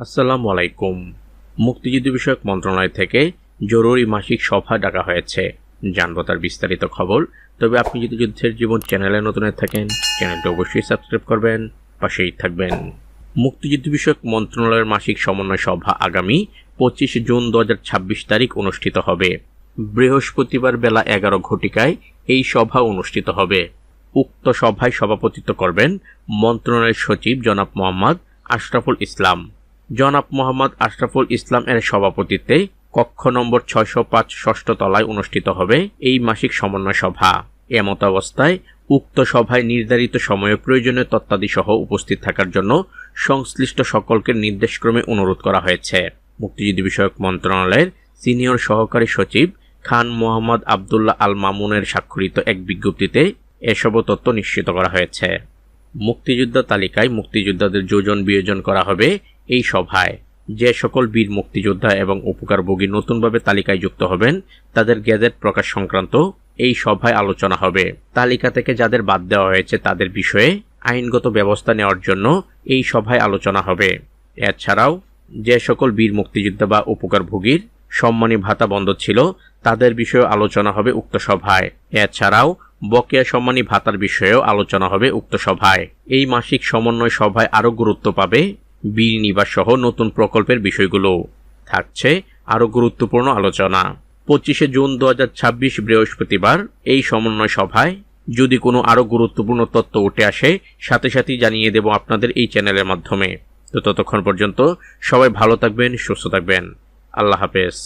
আসসালামু আলাইকুম। মুক্তিযুদ্ধ বিষয়ক মন্ত্রণালয় থেকে জরুরি মাসিক সভা ডাকা হয়েছে। জানবো তার বিস্তারিত খবর। তবে আপনি যদি যুদ্ধের জীবন চ্যানেলে নতুন থাকেন, চ্যানেলটি অবশ্যই সাবস্ক্রাইব করবেন, পাশেই থাকবেন। মুক্তিযুদ্ধ বিষয়ক মন্ত্রণালয়ের মাসিক সমন্বয় সভা আগামী 25 জুন 2026 তারিখ অনুষ্ঠিত হবে। বৃহস্পতিবার বেলা 11 ঘটিকায় এই সভা অনুষ্ঠিত হবে। উক্ত সভায় সভাপতিত্ব করবেন মন্ত্রণালয়ের সচিব জনাব মোহাম্মদ আশরাফুল ইসলাম। জনাব মোহাম্মদ আশরাফুল ইসলাম এর সভাপতিত্বে কক্ষ নম্বর 605 ষষ্ঠ তলায় অনুষ্ঠিত হবে এই মাসিক সমন্বয় সভা। এমত অবস্থায় উক্ত সভায় নির্ধারিত সময়ে প্রয়োজনীয় তথ্যাদি সহ উপস্থিত থাকার জন্য সংশ্লিষ্ট সকলকে নির্দেশক্রমে অনুরোধ করা হয়েছে। মুক্তিযুদ্ধ বিষয়ক মন্ত্রণালয়ের সিনিয়র সহকারী সচিব খান মোহাম্মদ আবদুল্লাহ আল মামুনের স্বাক্ষরিত এক বিজ্ঞপ্তিতে এসব তথ্য নিশ্চিত করা হয়েছে। মুক্তিযোদ্ধা তালিকায় মুক্তিযোদ্ধাদের যোজন বিয়োজন করা হবে এই সভায়। যে সকল বীর মুক্তিযোদ্ধা এবং উপকারভোগী নতুনভাবে তালিকায় যুক্ত হবেন তাদের গেজেট প্রকাশ সংক্রান্ত এই সভায় আলোচনা হবে। তালিকা থেকে যাদের বাদ দেওয়া হয়েছে তাদের বিষয়ে আইনগত ব্যবস্থা নেওয়ার জন্য এই সভায় আলোচনা হবে। এছাড়াও যে সকল বীর মুক্তিযোদ্ধা বা উপকারভোগীর সম্মানী ভাতা বন্ধ ছিল তাদের বিষয়ে আলোচনা হবে উক্ত সভায়। এছাড়াও বকেয়া সম্মানী ভাতার বিষয়েও আলোচনা হবে উক্ত সভায়। এই মাসিক সমন্বয় সভায় আরও গুরুত্ব পাবে বীর নিবাস সহ নতুন প্রকল্পের বিষয়গুলো। থাকছে আরও গুরুত্বপূর্ণ আলোচনা। 25 জুন 2026 বৃহস্পতিবার এই সমন্বয় সভায় যদি কোনো আরও গুরুত্বপূর্ণ তথ্য উঠে আসে সাথে সাথেই জানিয়ে দেব আপনাদের এই চ্যানেলের মাধ্যমে। তো ততক্ষণ পর্যন্ত সবাই ভালো থাকবেন, সুস্থ থাকবেন। আল্লাহ হাফেজ।